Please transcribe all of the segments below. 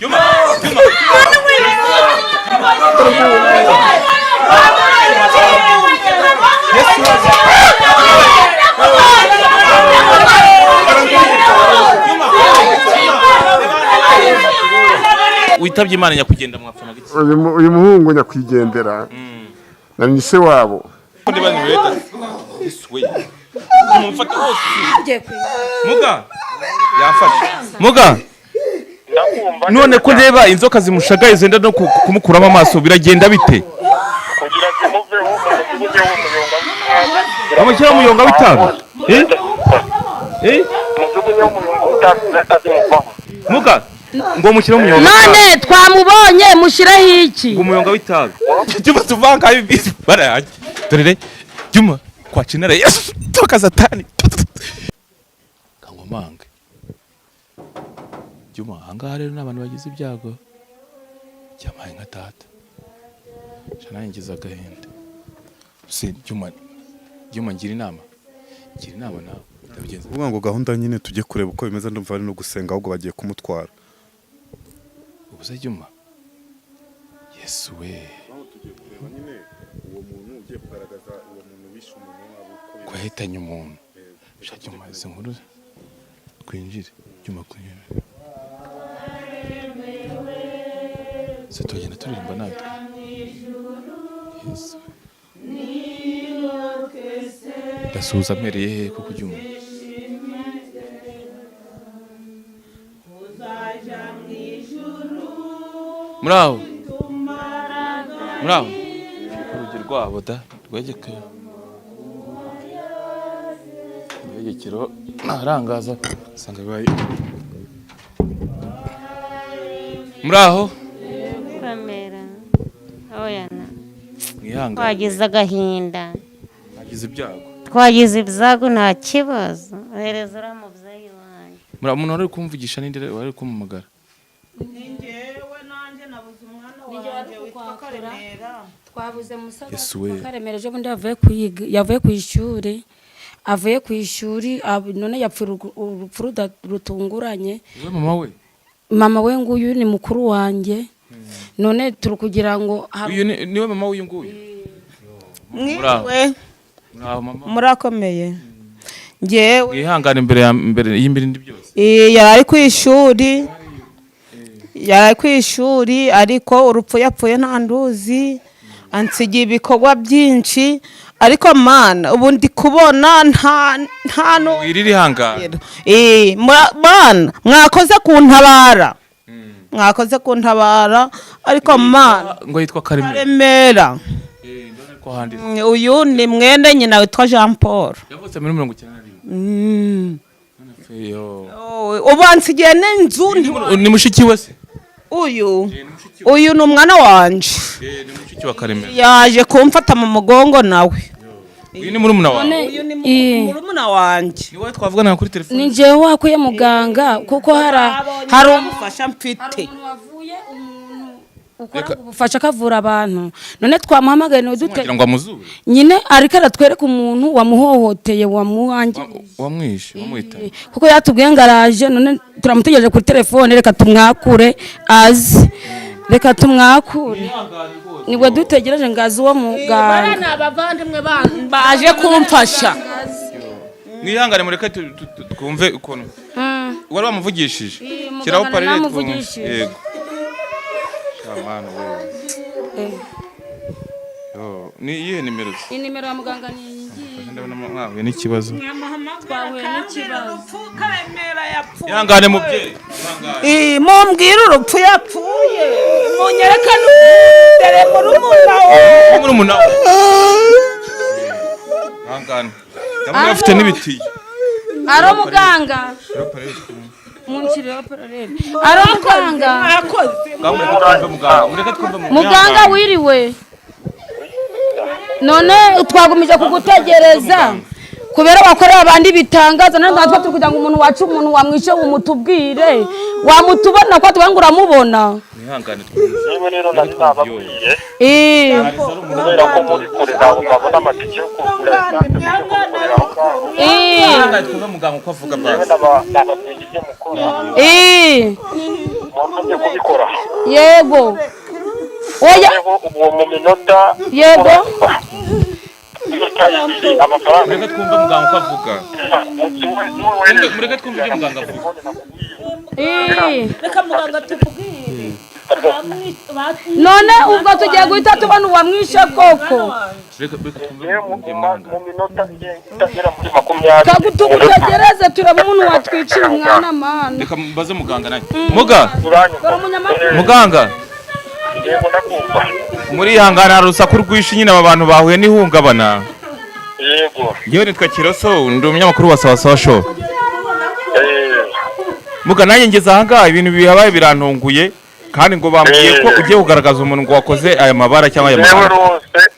Juma witabye Imana nyakugenda mwapfana giti uyu muhungu nyakwigendera na se wabo ndi bani leta iswe umufata wose muga yafashe muga none ko ndeba inzoka zimushagaye zenda no kumukuramo amaso biragenda bite kugira zimuveho amushyira mu yonga bitanga muga ngo mushyira mu yonga none twamubonye mushyiraho iki ngo muyonga witaga Juma tuvanga ibi baraje dore Juma kwa cinara Yesu toka satani kangomange Juma hanga rero n'abantu bagize ibyago cyamaye nka tata cyana ngize agahinda se Juma ngira inama nawe ndabigenza uvuga ngo gahunda nyine tujye kureba uko bimeze ndumva ari no gusenga ahubwo bagiye kumutwara ubuze Juma Yesu we uwo muntu ugiye kugaragaza uwo muntu wishe umuntu wabo ko yahitanye umuntu shaka umaze nkuru twinjire Juma kunyura se tugenda turirimba natwe Yesu ndasuhuza mpereye he kuko Juma muraho urugi rwabo da rwegekeye rwegekero arangaza usanga bibaye muraho kamera oyana mwihanga twagize agahinda twagize ibyago nta kibazo ohereza uriya mubyeyi wanjye umuntu wari kumvugisha n'indi wari kumumagara ningewe nanjye nabuze umwana wanjye witwa Karemera twabuze musaza Yesu we Karemera ejo bundi avuye ku ishuri none yapfuye urupfu rutunguranye mama we nguyu ni mukuru wanjye none turi kugira ngo uyu niwe mama w'uyu nguyu mwiwe murakomeye ngewe mwihangane imbere y'imbirindi byose yari ku ishuri ariko urupfu yapfuye nta nduzi ansigiye ibikorwa byinshi ariko mana ubu ndi kubona nta no wirira ihangane mana mwakoze kuntabara ariko mana ngo yitwa Karemera uyu ni mwene nyina witwa Jean Paul yavutse muri 1991 ubansigiye n'inzu ni mushiki we se uyu ni umwana wanje ni mushiki wa Karemera yaje kumfata mu mugongo nawe uyu ni murumuna wawe uyu ni murumuna wanjye ni wowe twavugana kuri telefone ni jewe wakuye muganga kuko hari umufasha mfite ukora ubufasha kavura abantu none twamuhamagaye no kugira ngo amuzure nyine ariko aratwereka umuntu wamuhohoteye wamwishe wamwita kuko yatubwiye ngaraje none turamutegereje kuri telefone reka tumwakure azi reka tumwakure nibwo dutegereje ngazi uwo muganga bana abavandimwe baje kumfasha mwihangane mureke twumve ukuntu wari wamuvugishije kiraho parire yego Amana we. Ni iyihe nimero? Ni nimero ya muganga ni iyi. Ndabona mwahuye n'ikibazo. Twahuye n'ikibazo. Karemera yapfuye. Ihangane mubyeyi. Mumbwire urupfu yapfuye. Munyereka n'udere murumuna we. Ihangane. Ndabona afite n'ibiti. Aro muganga. Aro muganga. Muganga wiriwe. None twagumije kugutegereza kubera wakorera abandi bitangaza natwe turi kugira ngo umuntu wacu umuntu wamwishe umutubwire wamutubona ko tuvuga ngo uramubona Nihangane yewe rero nari nababwiye kubera ko muri kure nawe nkabona amatike yo kugura Nihangane twumve muganga uko avuga basi nababwiye ibyo mukora mwamaze kubikora yego oya ubu mu minota yego amafaranga mureke twumve muganga uko avuga mureke twumve ibyo muganga avuga reka muganga tukubwire none ubwo tugiye guhita tubona uwamwishe koko reka twumve mu minota itagera muri 20 kagutugereze turaba umuntu watwiciye umwana mana reka mbaze muganga nawe muga uranyumva muganga yego ndakumva muri ihangana hari urusaku rwinshi nyine aba bantu bahuye n'ihungabana yego yewe nitwa Kiroso ndi umunyamakuru wa Sawa Show muga nanjye ngeze ahangaha ibintu bihabaye birantunguye kandi ngo bambwiye ko ugiye kugaragaza umuntu ngo wakoze aya mabara cyangwa aya mabara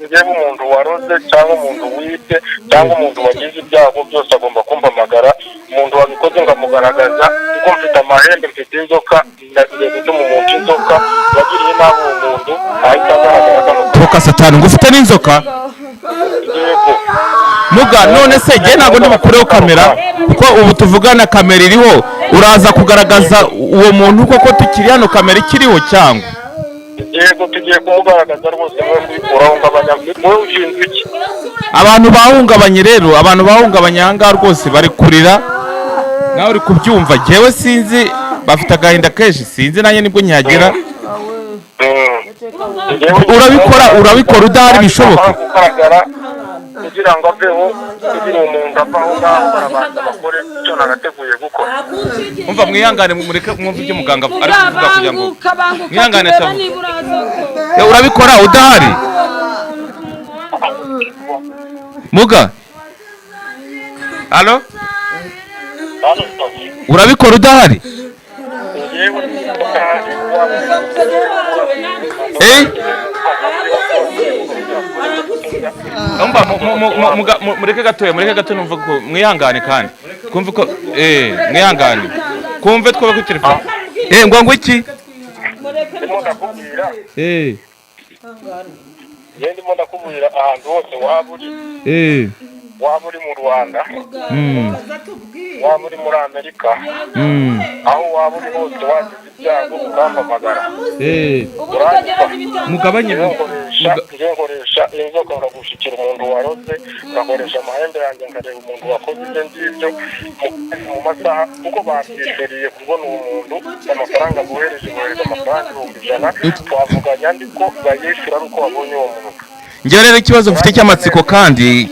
njyewe umuntu waroze cyangwa umuntu wibye cyangwa umuntu wagize ibyago byose agomba kumpamagara umuntu wabikoze ngamugaragaza kuko mfite amahembe mfite inzoka nagiye gutuma umuntu inzoka yagiriye nabi uwo muntu ahita agaragara tuka satani ngo ufite n'inzoka yego muga none se njye ntabwo ndi bukureho kamera kuko ubu tuvugana kamera iriho uraza kugaragaza uwo muntu koko tukiri hano kamera ikiriho cyangwa yego tugiye kumugaragaza rwose mwe kurahungabanya mwe ushinzwe iki abantu bahungabanye rero abantu bahungabanye ahangaha rwose bari kurira nawe uri kubyumva njyewe sinzi bafite agahinda kenshi sinzi nanjye nibwo nyagera urabikora udahari bishoboka kugira ngo aveho kugira umuntu avaho ngaho barabanza bakore icyo nagateguye gukora umva mwihangane mureke mwumve ibyo muganga ari kuvuga kugira ngo mwihangane urabikora udahari muga alo urabikora udahari mureke gatoya numva ko mwihangane kandi kumve ko mwihangane kumve twobe ku telefone ngo iki ndimo ndakubwira ahantu hose waba uri mu Rwanda waba uri muri Amerika aho waba uri hose wagize ibyago ukampamagara mugabanye nkoresha inzoka ngagushyikira umuntu waroze ngakoresha amahembe yanjye nkareba umuntu wakoze ibyo ngibyo mu masaha kuko babyishyuriye kubona uwo muntu amafaranga bohereje amafaranga 100 twavuganye ariko bayishyura ari uko wabonye uwo muntu njyewe rero ikibazo mfite cy'amatsiko kandi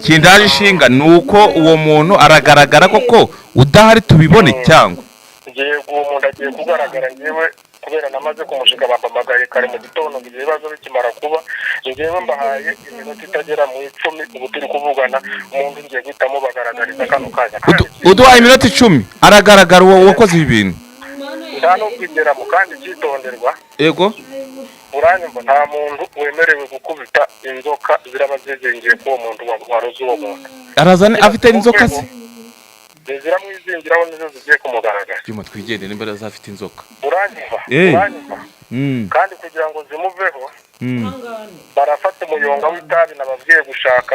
kindaje ishinga ni uko uwo muntu aragaragara koko udahari tubibone cyangwa ngiye uwo muntu agiye kugaragara ngewe kubera namaze kumushika bampamagaye kare mu gitondo ngo ibibazo bikimara kuba ngewe mbahaye iminota itagera mu 10 ubu turi kuvugana umuntu ngiye guhitamo bagaragariza kano kanya uduhaye iminota 10 aragaragara uwo wakoze ibi bintu nta no kwigera mu kandi cyitonderwa yego uranyumva nta muntu wemerewe gukubita inzoka ziraba zizingiye ko uwo muntu waroze uwo muntu arazane afite inzoka se ziramwizingiraho nizo zigiye kumugaragara cyuma twigende nimbara zafite inzoka uranyumva kandi kugira ngo zimuveho barafata umuyonga w'itabi nababwiye gushaka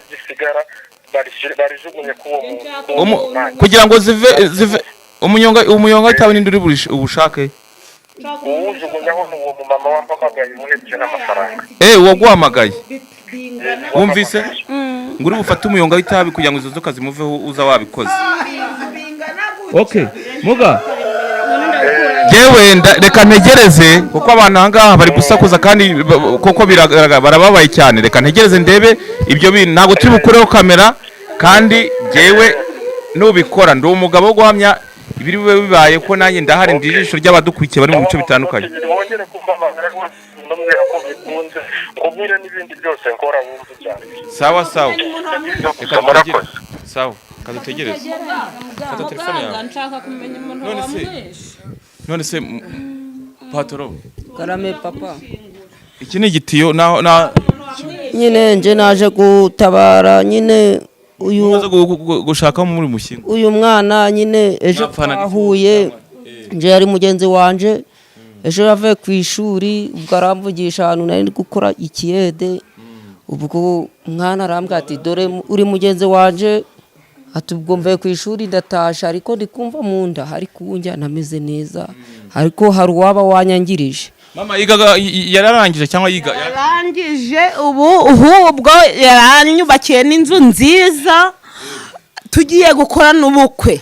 gisigara barijugunye ku uwo muntu kugira ngo zive umunyonga w'itabi n'indi uri ubushake uwujugunyaho ni uwo mumama wampamagaye umuhebye n'amafaranga uwo guhamagaye wumvise ngo uri bufate umuyonga w'itabi kugira ngo izo nzoka zimuveho uza wabikoze muga yewe reka ntegereze kuko abantu ahangaha bari gusakuza kandi koko barababaye cyane reka ntegereze ndebe ibyo bintu ntabwo turi bukureho kamera kandi yewe nubikora ndi umugabo wo guhamya ibiri bibe bibaye ko nanjye ndahari ndi ijisho ry'abadukurikiye bari mu bice bitandukanye sawa sawa kadutegereze kata telefone yawe nshaka kumenya umuntu none se patoro karame papa iki ni igitiyo nyine nje naje gutabara nyine umaze gushaka muri Mushinga. Uyu mwana nyine ejo twahuye nje yari mugenzi wanje ejo yavuye ku ishuri ubwo aramvugisha ahantu nari gukora ikiyede ubwo mwana arambwira ati dore uri mugenzi wanje ati ubwo mvuye ku ishuri ndatasha ariko ndikumva mu nda hari kunjya nameze neza ariko hari uwaba wanyangirije. Mama yigaga yararangije cyangwa yiga? Yarangije ubwo yaranyubakiye n'inzu nziza tugiye gukora n'ubukwe.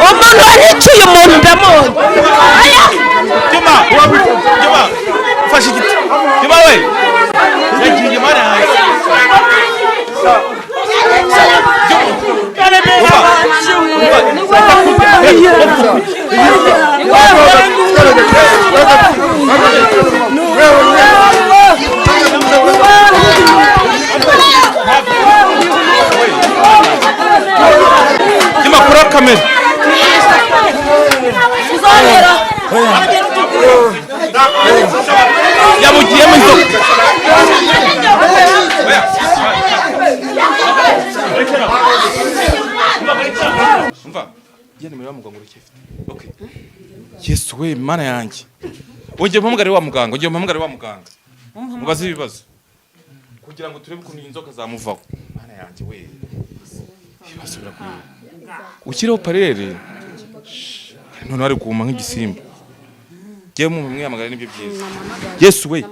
Umuntu aricuye umuntu ndamubona. Juma fashe igiti. Juma we yagiye mara Juma kura kamera. Yamugiye mu isoko. Umva. Yene muri muganga urukifite. Okay. Yesu we mana yanjye. Ujye mpamagare wa muganga, ujye mpamagare wa muganga. Mubaze ibibazo. Kugira ngo turebe ukuntu inzoka zamuvaho. Mana yanjye we. Ibibazo birakuye. Ukireho parere. None ari kuma nk'igisimba. Giye mu mwiyamagara nibyo byiza. Yesu we.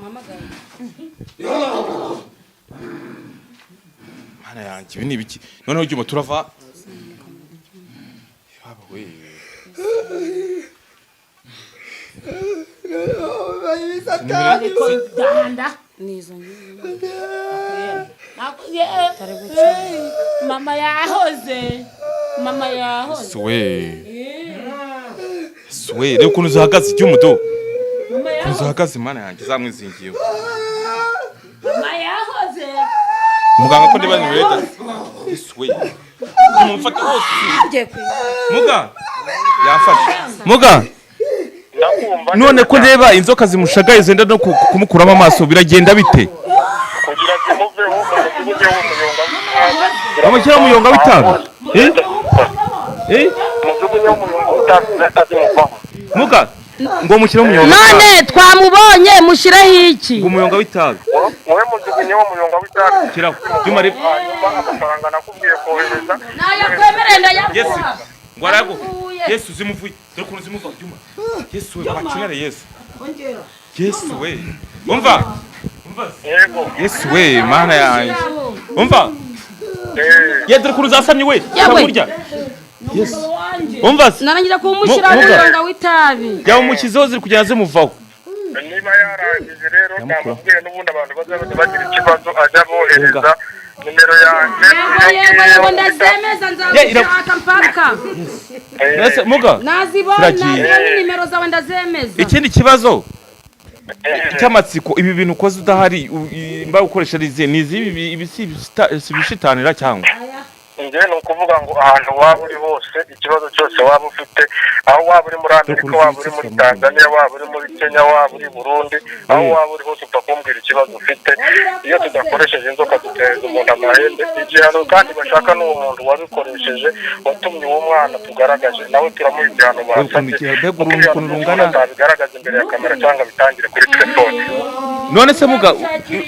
Mana yanjye ibi ni ibiki? None ujye turava. Baba we. Mama yahoze. Swe rero ukuntu zahagaze cy'umudo. Zahagaze mana yanjye zamwizingiyeho. Mama yahoze. Muganga ko ndiba ni leta. Swe. Mumfata hose. Muga. Yafashe. Muga. None ko ndeba inzoka zimushagaye zenda no kumukuramo amaso biragenda bite? kugira zimuveho umuvugeho umuyonga w'itabi. Amushyira umuyonga w'itabi? Umuvugeho umuyonga w'itabi atazimuvaho. Muga. Ngo mushyire umuyonga. None twamubonye mushireho iki? Ngo umuyonga w'itabi. Wowe mujugunyeho umuyonga w'itabi. Kiraho. Juma re. Hanyuma amafaranga nakubwiye kohereza. Nayo kwemerenda yavuga. Ngo arago. Yesu zimuvuye. Dore ukuntu zimuva Juma. Yesu we wakinare Yesu. Yesu we. Umva. Yego. Yesu we mana yanjye. Umva. Dore ukuntu zasamye we. Kamurya. Yesu. Umva. Narangira kumushyira umuyonga w'itabi. Yawo mukizeho ziri kugenda zimuvaho. Niba yarangije rero namubwiye n'ubundi abantu bazaba bagira ikibazo ajya bohereza nimero yanjye. Yego ndazemeza nzagushaka mpaka. Ese muga. Nazibona nimero zawe ndazemeza. Ikindi kibazo cy'amatsiko ibi bintu ukoze udahari mba ukoresha rize nizi ibishitanira cyangwa njye ni ukuvuga ngo ahantu waba uri hose ikibazo cyose waba ufite aho waba uri muri Amerika waba uri muri Tanzania waba uri muri Kenya waba uri Burundi aho waba uri hose utakumbwira ikibazo ufite iyo tudakoresheje inzoka duteza umuntu amahembe igihano kandi bashaka n'uwo muntu wabikoresheje watumye uwo mwana tugaragaje nawe turamuha igihano basabye bigaragaza imbere ya kamera cyangwa bitangire kuri telefone. None se muga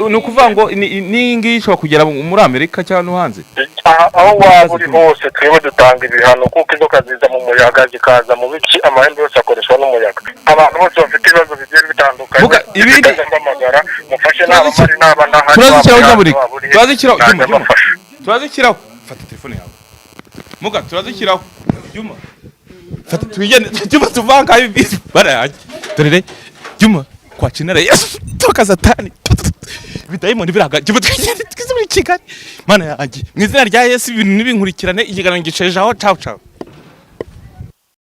ni ukuvuga ngo ni ngiyi ishobora kugera muri Amerika cyangwa no hanze? Aho waba uri hose twebwe dutanga ibihano kuko inzoka ziza mu muyaga zikaza mu biki amahembe yose akoreshwa n'umuyaga. Abantu bose bafite ibibazo bigiye bitandukanye mbamagara mufashe n'abamari n'abana hari turazikiraho fata telefone yawe muga turazikiraho Juma fata tugende Juma tuvanga ibi barayanje dore Juma kwa Cinere Yesu toka Satani bidayimoni biraga Juma twize muri Kigali mana yanjye mu izina rya Yesu ibintu nibinkurikirane ikiganiro gicejeho ciao ciao